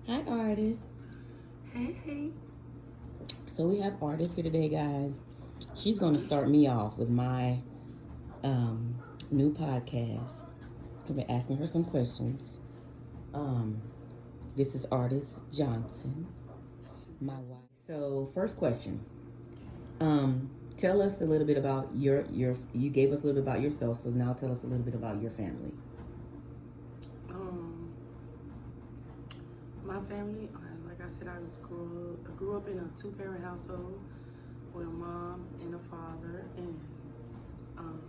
Hi, artist. Hey. So we have artist here today, guys. She's going to start me off with my um, new podcast. I've been asking her some questions. Um, this is artist Johnson, my wife. So first question. Tell us a little bit about your. You gave us a little bit about yourself, so now tell us a little bit about your family. Um, my family, like I said, I grew up in a two-parent household with a mom and a father and um,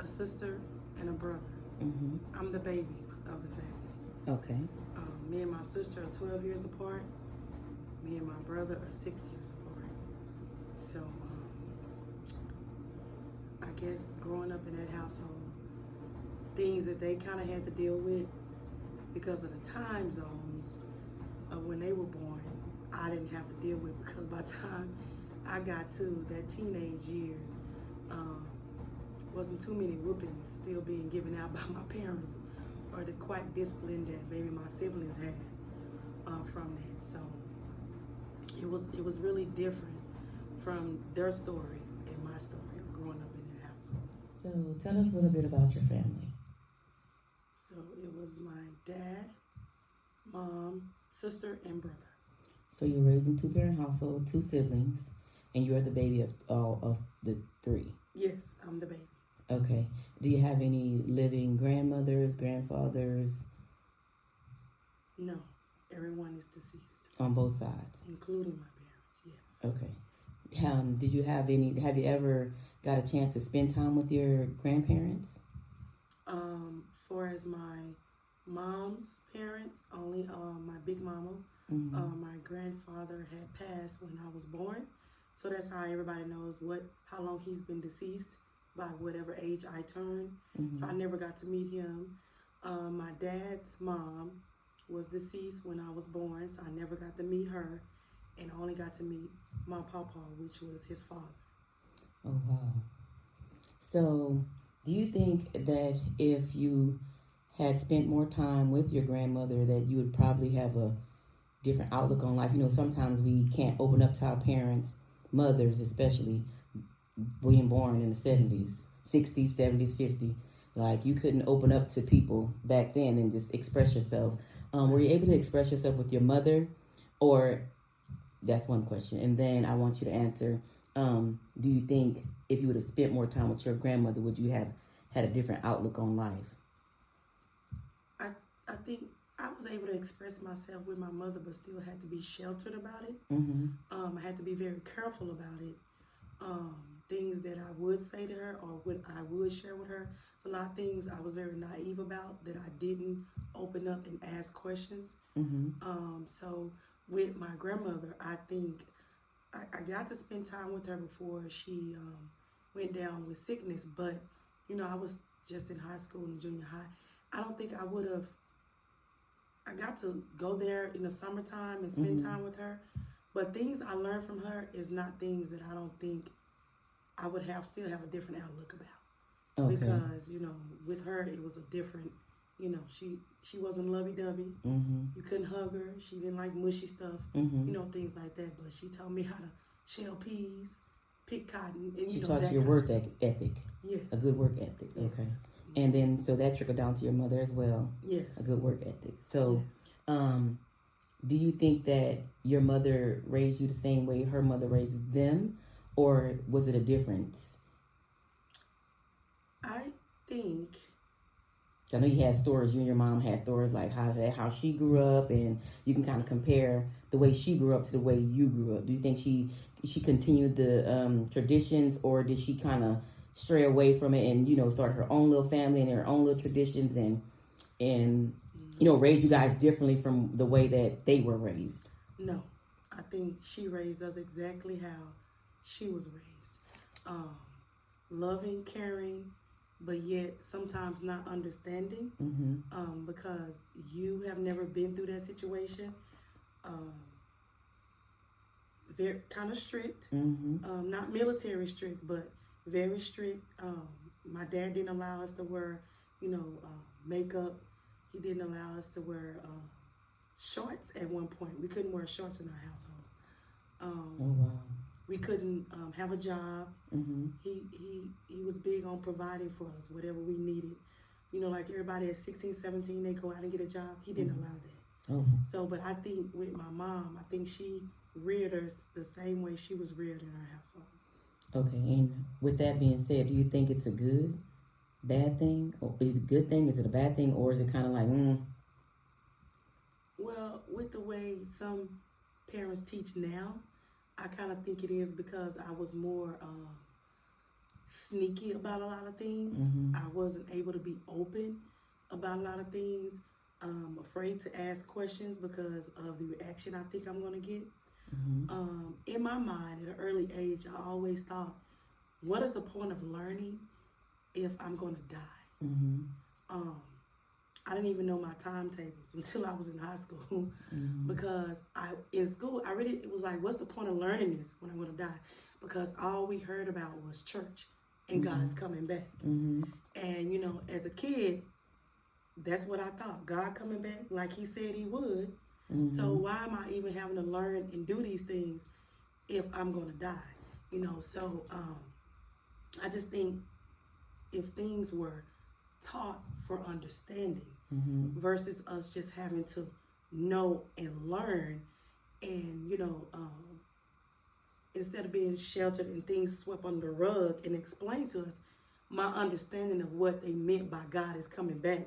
a sister and a brother. Mm-hmm. I'm the baby of the family. Okay. Me and my sister are 12 years apart. Me and my brother are 6 years apart. So I guess growing up in that household, things that they kind of had to deal with because of the time zones of when they were born, I didn't have to deal with because by the time I got to that teenage years, wasn't too many whoopings still being given out by my parents or the quite discipline that maybe my siblings had from that. So it was really different from their stories and my story of growing up in that household. So tell us a little bit about your family. So it was my dad, mom, sister, and brother. So you're raised in two-parent household, two siblings, and you're the baby of all of the three. Yes, I'm the baby. Okay. Do you have any living grandmothers, grandfathers? No, everyone is deceased. On both sides? Including my parents, yes. Okay. Did you have any, have you ever got a chance to spend time with your grandparents? For as my mom's parents, only my big mama, my grandfather had passed when I was born. So that's how everybody knows how long he's been deceased by whatever age I turned. So I never got to meet him. My dad's mom was deceased when I was born, so I never got to meet her, and only got to meet my papa, which was his father. Oh, wow. So do you think that if you had spent more time with your grandmother that you would probably have a different outlook on life? You know, sometimes we can't open up to our parents, mothers especially, being born in the 70s, 60s, 70s, 50s. Like, you couldn't open up to people back then and just express yourself. Were you able to express yourself with your mother? Or, that's one question. And then I want you to answer, do you think if you would have spent more time with your grandmother, would you have had a different outlook on life? I think I was able to express myself with my mother, but still had to be sheltered about it. I had to be very careful about it. Things that I would say to her or what I would share with her. So a lot of things I was very naive about that I didn't open up and ask questions. So with my grandmother, I think I got to spend time with her before she went down with sickness. But, I was just in high school and junior high. I don't think I would have. I got to go there in the summertime and spend time with her. But things I learned from her is not things that I don't think I would still have a different outlook about. Okay. Because, with her, it was a different, she wasn't lovey-dovey. You couldn't hug her. She didn't like mushy stuff, things like that. But she taught me how to shell peas, pick cotton. And, she taught you your work ethic. Yes. A good work ethic. Yes. Okay. And then, so that trickled down to your mother as well. Yes. A good work ethic. So, yes. Do you think that your mother raised you the same way her mother raised them? Or was it a difference? I think... I know you had stories, you and your mom had stories like how she grew up, and you can kind of compare the way she grew up to the way you grew up. Do you think she continued the traditions, or did she kind of stray away from it and, start her own little family and her own little traditions and raise you guys differently from the way that they were raised? No, I think she raised us exactly how she was raised. Loving, caring, but yet sometimes not understanding, because you have never been through that situation. Very kind of strict, not military strict, but very strict. My dad didn't allow us to wear, makeup. He didn't allow us to wear shorts at one point. We couldn't wear shorts in our household. Oh wow. We couldn't have a job. Mm-hmm. He was big on providing for us whatever we needed. You know, like everybody at 16, 17, they go out and get a job. He didn't allow that. Oh. So, but I think with my mom, I think she reared us the same way she was reared in her household. Okay, and with that being said, do you think it's a good, bad thing? Or is it a good thing? Is it a bad thing? Or is it kind of like, Well, with the way some parents teach now, I kind of think it is because I was more sneaky about a lot of things. Mm-hmm. I wasn't able to be open about a lot of things. Afraid to ask questions because of the reaction I think I'm going to get. Mm-hmm. In my mind, at an early age, I always thought, what is the point of learning if I'm going to die? Mm-hmm. I didn't even know my timetables until I was in high school Mm-hmm. because in school, it was like, what's the point of learning this when I'm going to die? Because all we heard about was church and Mm-hmm. God's coming back. Mm-hmm. And, you know, as a kid, that's what I thought. God coming back like he said he would. Mm-hmm. So why am I even having to learn and do these things if I'm going to die? You know, so I just think if things were taught for understanding Mm-hmm. versus us just having to know and learn and, you know, instead of being sheltered and things swept under the rug and explained to us, my understanding of what they meant by God is coming back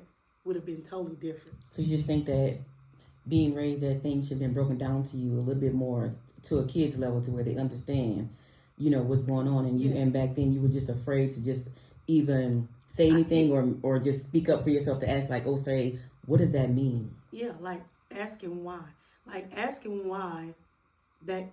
would have been totally different. So you just think that being raised, that things should have been broken down to you a little bit more to a kid's level to where they understand, you know, what's going on. And you, and back then you were just afraid to just even say anything or just speak up for yourself to ask, like, oh, say, what does that mean? Yeah, like asking why. Like asking why that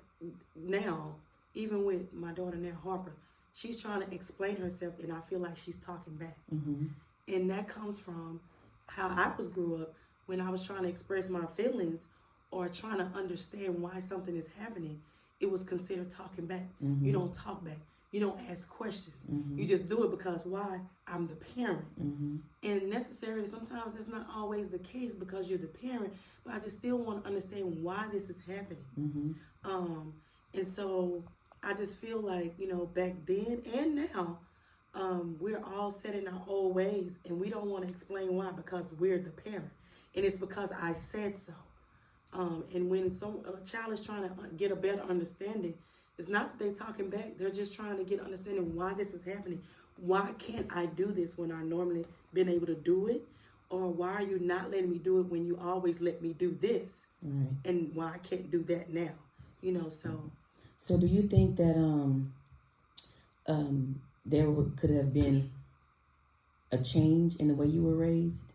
now, even with my daughter now, Harper, she's trying to explain herself and I feel like she's talking back. Mm-hmm. And that comes from how I was grew up when I was trying to express my feelings or trying to understand why something is happening. It was considered talking back. Mm-hmm. You don't talk back. You don't ask questions. Mm-hmm. You just do it because why? I'm the parent. Mm-hmm. And necessarily, sometimes that's not always the case because you're the parent, but I just still want to understand why this is happening. Mm-hmm. And so I just feel like, you know, back then and now, we're all set in our old ways and we don't want to explain why because we're the parent. And it's because I said so. And when a child is trying to get a better understanding, it's not that they're talking back. They're just trying to get understanding why this is happening. Why can't I do this when I normally been able to do it? Or why are you not letting me do it when you always let me do this? Right. And why I can't do that now? You know, so. So do you think that there could have been a change in the way you were raised?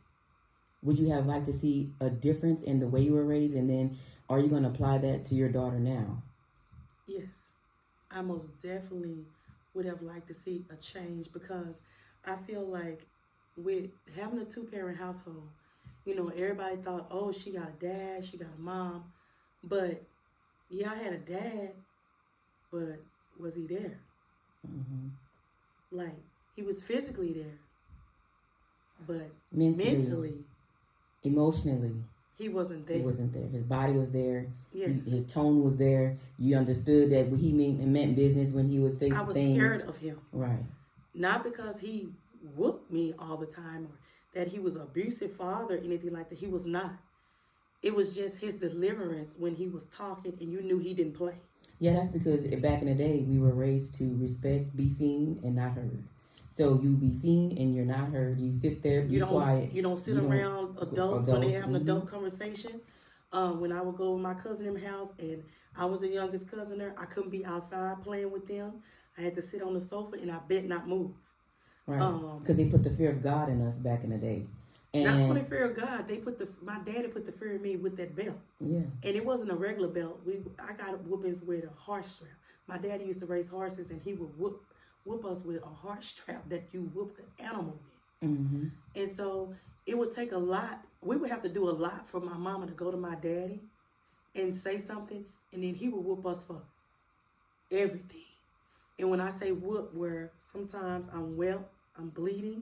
Would you have liked to see a difference in the way you were raised? And then are you going to apply that to your daughter now? Yes, I most definitely would have liked to see a change because I feel like with having a two-parent household, you know, everybody thought, oh, she got a dad, she got a mom. But, yeah, I had a dad, but was he there? Mm-hmm. Like, he was physically there, but mentally, emotionally, he wasn't there. He wasn't there. His body was there. Yes. His tone was there. You understood that he meant business when he would say things. I was scared of him. Right. Not because he whooped me all the time or that he was an abusive father or anything like that. He was not. It was just his deliverance when he was talking and you knew he didn't play. Yeah, that's because back in the day, we were raised to respect, be seen, and not heard. So you be seen and you're not heard. You sit there, be quiet. You don't sit around adults when they have an adult conversation. When I would go to my cousin in the house and I was the youngest cousin there, I couldn't be outside playing with them. I had to sit on the sofa and I bet not move. Right. Because they put the fear of God in us back in the day. And not only fear of God, my daddy put the fear in me with that belt. Yeah. And it wasn't a regular belt. I got whoopings with a horse strap. My daddy used to race horses and he would whoop us with a horse strap that you whoop the animal with. Mm-hmm. And so it would take a lot. We would have to do a lot for my mama to go to my daddy and say something, and then he would whoop us for everything. And when I say whoop, where sometimes I'm bleeding,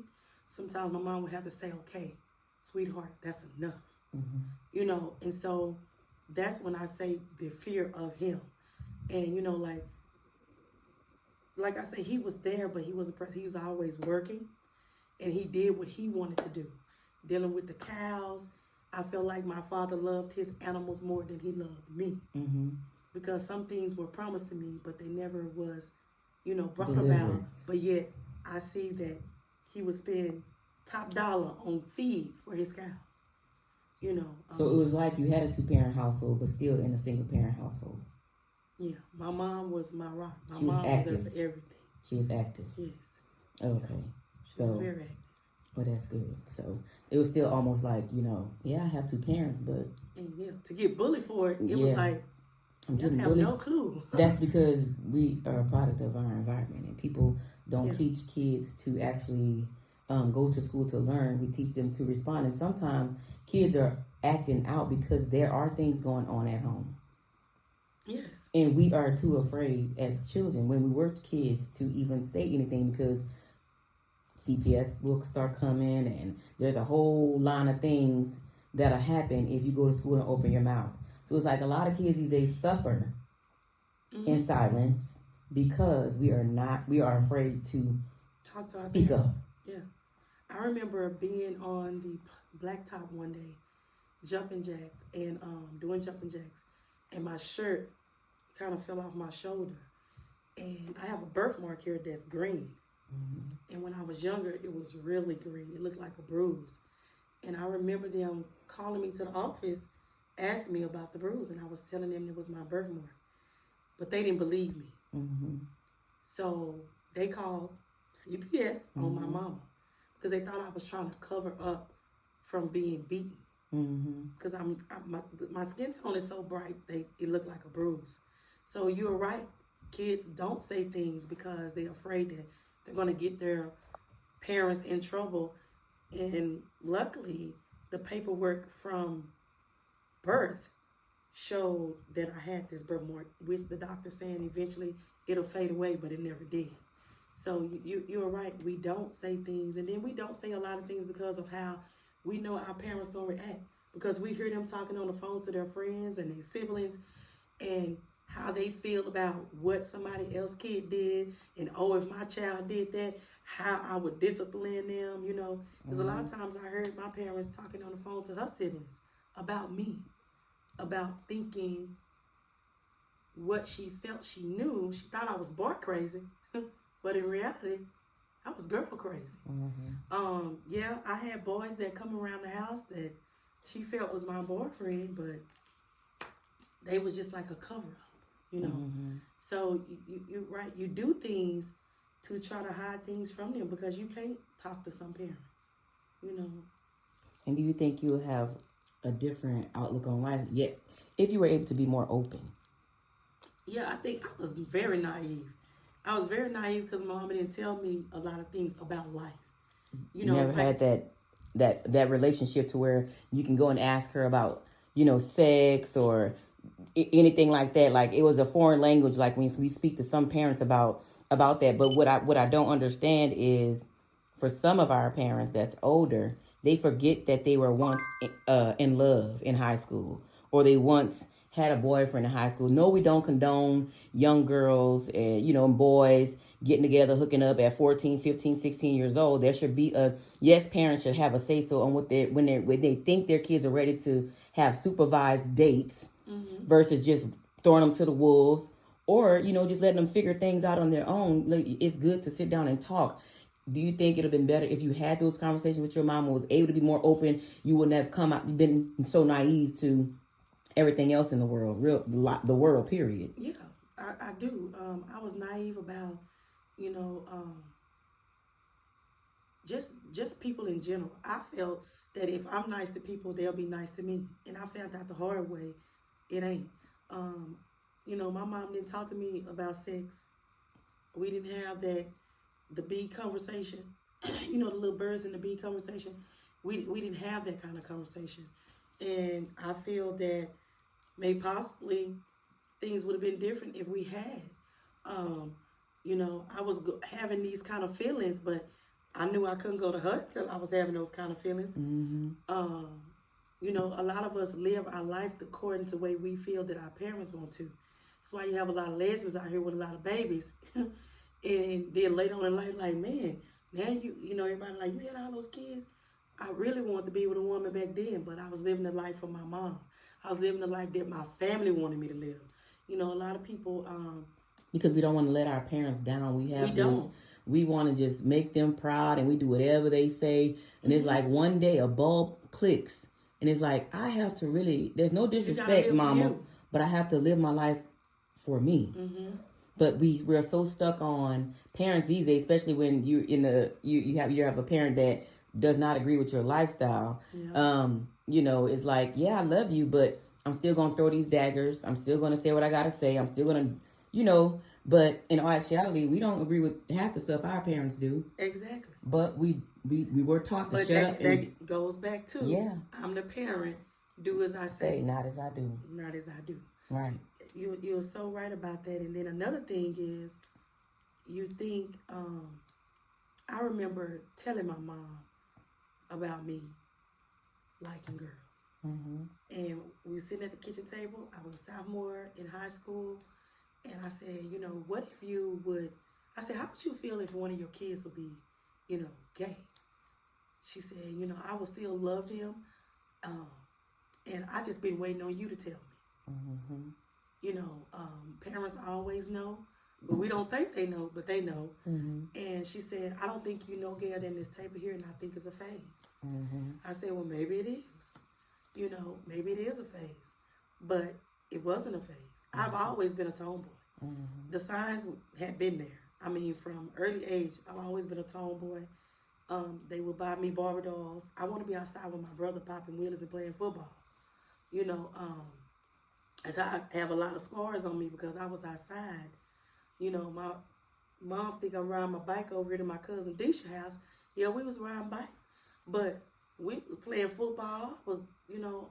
sometimes my mom would have to say, okay, sweetheart, that's enough. You know, and so that's when I say the fear of him. And you know, like I say, he was there, but he was a person. He was always working, and he did what he wanted to do. Dealing with the cows, I felt like my father loved his animals more than he loved me, because some things were promised to me, but they never was, you know, brought about. But yet, I see that he would spend top dollar on feed for his cows. You know. So it was like you had a 2-parent household, but still in a single-parent household. Yeah, my mom was my rock. My she was mom active. was there for everything. She was active. Yes. Okay. She was very active. Well, that's good. So it was still almost like, you know, yeah, I have 2 parents, but and yeah, to get bullied for it, it was like you have bullied. No clue. That's because we are a product of our environment, and people don't teach kids to actually go to school to learn. We teach them to respond, and sometimes kids are acting out because there are things going on at home. Yes. And we are too afraid as children when we were kids to even say anything, because CPS books start coming and there's a whole line of things that'll happen if you go to school and open your mouth. So it's like a lot of kids these days suffer in silence because we are afraid to talk to our speak parents. up. Yeah. I remember being on the blacktop one day, jumping jacks and doing jumping jacks, and my shirt kind of fell off my shoulder. And I have a birthmark here that's green. And when I was younger, it was really green. It looked like a bruise. And I remember them calling me to the office, asking me about the bruise, and I was telling them it was my birthmark. But they didn't believe me. So they called CPS on my mama because they thought I was trying to cover up from being beaten. Because my skin tone is so bright, it looked like a bruise. So you're right. Kids don't say things because they're afraid that they're going to get their parents in trouble. And luckily, the paperwork from birth showed that I had this birthmark, which the doctor's saying eventually it'll fade away, but it never did. So you're right. We don't say things, and then we don't say a lot of things because of how we know our parents going to react, because we hear them talking on the phones to their friends and their siblings and how they feel about what somebody else's kid did, and if my child did that, how I would discipline them, you know. Because a lot of times I heard my parents talking on the phone to her siblings about me, about thinking what she felt she knew. She thought I was boy crazy, but in reality, I was girl crazy. Yeah, I had boys that come around the house that she felt was my boyfriend, but they was just like a cover-up. You know, so you're right. You do things to try to hide things from them because you can't talk to some parents, you know. And do you think you'll have a different outlook on life yet if you were able to be more open? Yeah, I think I was very naive. I was very naive because my mama didn't tell me a lot of things about life. You know, never had that relationship to where you can go and ask her about, you know, sex or anything like that. Like it was a foreign language. Like when we speak to some parents about that. But what I don't understand is for some of our parents that's older, they forget that they were once in love in high school, or they once had a boyfriend in high school. No, we don't condone young girls and, you know, boys getting together, hooking up at 14, 15, 16 years old. There should be parents should have a say so on when they think their kids are ready to have supervised dates versus just throwing them to the wolves, or, you know, just letting them figure things out on their own. Like, it's good to sit down and talk. Do you think it would have been better if you had those conversations with your mom and was able to be more open? You wouldn't have been so naive to everything else in the world, the world, period. Yeah, I do. I was naive about, you know, just people in general. I felt that if I'm nice to people, they'll be nice to me. And I found out the hard way, it ain't. You know, my mom didn't talk to me about sex. We didn't have the bee conversation. You know, the little birds in the bee conversation. We didn't have that kind of conversation. And I feel that maybe possibly things would have been different if we had. You know, I was having these kind of feelings, but I knew I couldn't go to her until I was having those kind of feelings. You know, a lot of us live our life according to the way we feel that our parents want to. That's why you have a lot of lesbians out here with a lot of babies. And then later on in life, like, man, now you know, everybody like, you had all those kids. I really wanted to be with a woman back then, but I was living the life for my mom. I was living the life that my family wanted me to live. You know, a lot of people, because we don't want to let our parents down. We want to just make them proud, and we do whatever they say. And it's like one day a bulb clicks, and it's like, I have to really, there's no disrespect, mama, but I have to live my life for me. But we're so stuck on parents these days, especially when you're you have a parent that does not agree with your lifestyle. You know, it's like, yeah, I love you, but I'm still gonna throw these daggers. I'm still gonna say what I gotta say. I'm still gonna, you know. But in actuality, we don't agree with half the stuff our parents do. Exactly. But we were taught to shut up. That goes back to, I'm the parent. Do as I say, not as I do. Not as I do. Right. You're so right about that. And then another thing is, you think, I remember telling my mom about me liking girls. And we were sitting at the kitchen table. I was a sophomore in high school. And I said, you know, what if you would, I said, how would you feel if one of your kids would be, you know, gay? She said, you know, I would still love them. And I just been waiting on you to tell me. You know, parents always know, but we don't think they know, but they know. And she said, I don't think you know gayer than this table here, and I think it's a phase. I said, well, maybe it is. You know, maybe it is a phase. But it wasn't a phase. I've always been a tomboy. The signs had been there. I mean, from early age, I've always been a tomboy. They would buy me Barbie dolls. I want to be outside with my brother popping wheelies and playing football. You know, as I have a lot of scars on me because I was outside. You know, my mom think I'm riding my bike over here to my cousin Deisha's house. Yeah, we was riding bikes. But we was playing football. I was, you know,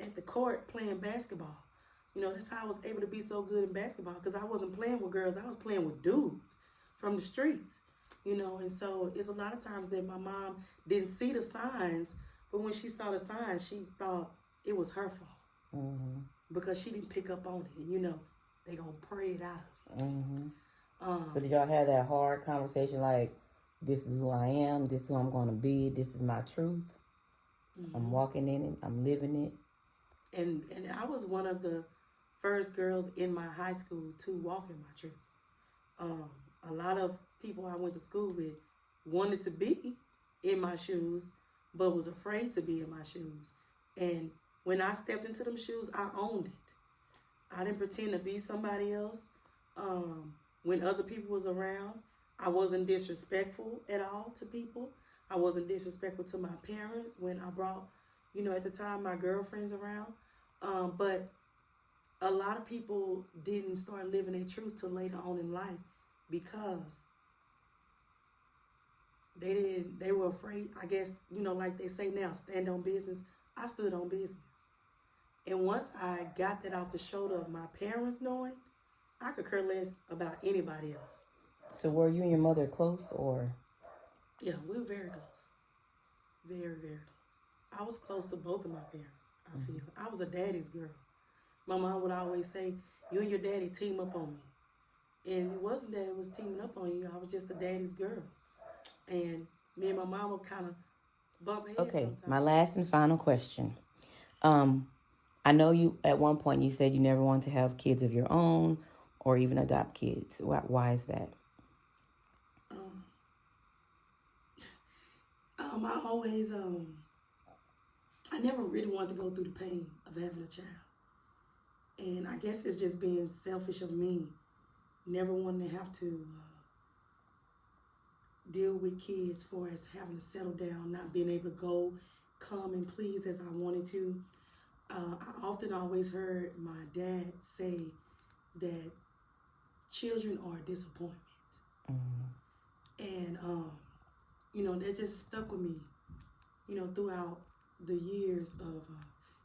at the court playing basketball. You know, that's how I was able to be so good in basketball, because I wasn't playing with girls. I was playing with dudes from the streets, you know. And so it's a lot of times that my mom didn't see the signs, but when she saw the signs, she thought it was her fault because she didn't pick up on it. And, you know, they going to pray it out. So did y'all have that hard conversation like, this is who I am, this is who I'm going to be, this is my truth, I'm walking in it, I'm living it? And I was one of the first girls in my high school to walk in my truth. A lot of people I went to school with wanted to be in my shoes, but was afraid to be in my shoes. And when I stepped into them shoes, I owned it. I didn't pretend to be somebody else. When other people was around, I wasn't disrespectful at all to people. I wasn't disrespectful to my parents when I brought, you know, at the time, my girlfriends around. But a lot of people didn't start living their truth till later on in life because they were afraid, I guess, you know, like they say now, stand on business. I stood on business. And once I got that off the shoulder of my parents knowing, I could care less about anybody else. So were you and your mother close, or? Yeah, we were very close. Very, very close. I was close to both of my parents, I feel. I was a daddy's girl. My mom would always say, you and your daddy team up on me. And it wasn't that it was teaming up on you. I was just a daddy's girl. And me and my mom would kind of bump heads sometimes. My last and final question. I know you, at one point, you said you never wanted to have kids of your own or even adopt kids. Why is that? I always, I never really wanted to go through the pain of having a child. And I guess it's just being selfish of me, never wanting to have to deal with kids for as having to settle down, not being able to go, come and please as I wanted to. I often always heard my dad say that children are a disappointment. And, you know, that just stuck with me, you know, throughout the years of,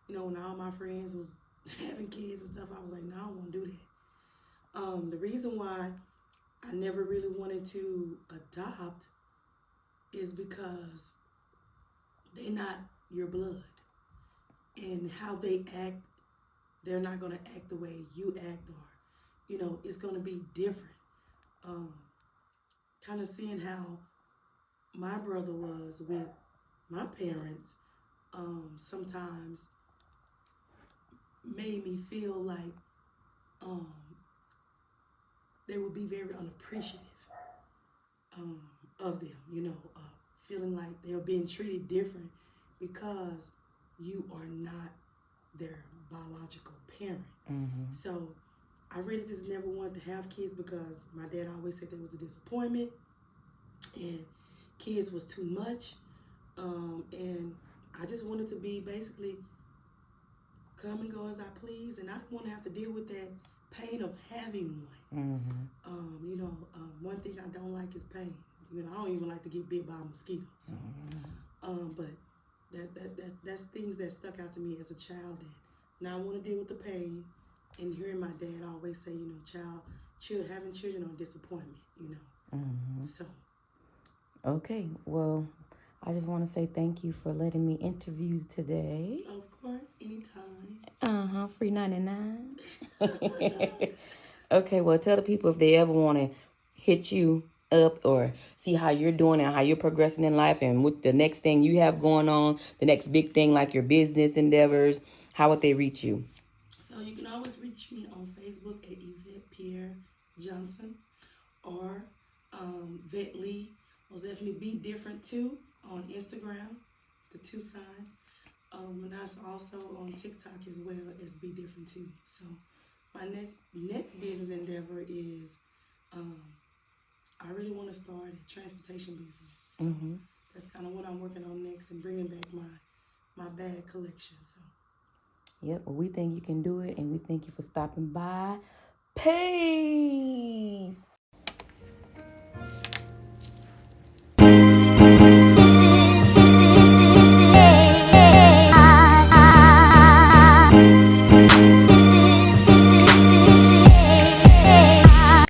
you know, when all my friends was having kids and stuff, I was like, no, I don't want to do that. The reason why I never really wanted to adopt is because they're not your blood. and how they act, they're not going to act the way you act, or, you know, it's going to be different. Kind of seeing how my brother was with my parents sometimes made me feel like they would be very unappreciative of them, you know, feeling like they're being treated different because you are not their biological parent. Mm-hmm. So I really just never wanted to have kids because my dad always said there was a disappointment and kids was too much. And I just wanted to be basically come and go as I please, and I didn't want to have to deal with that pain of having one. Mm-hmm. You know, one thing I don't like is pain. You know, I don't even like to get bit by a mosquito. So, but that's things that stuck out to me as a child. That now I want to deal with the pain, and hearing my dad always say, you know, having children are disappointment. You know, so. Okay, well, I just want to say thank you for letting me interview today. Of course, anytime. Free 99. Okay, well, tell the people if they ever want to hit you up or see how you're doing and how you're progressing in life and with the next thing you have going on, the next big thing like your business endeavors, how would they reach you? So you can always reach me on Facebook at Evette Johnson or Vet Lee. Most definitely Be Different Too on Instagram, the 2 sign. And that's also on TikTok as well as Be Different Too. So my next business endeavor is I really want to start a transportation business. So that's kind of what I'm working on next and bringing back my bag collection. So. Yep, well, we think you can do it, and we thank you for stopping by. Peace.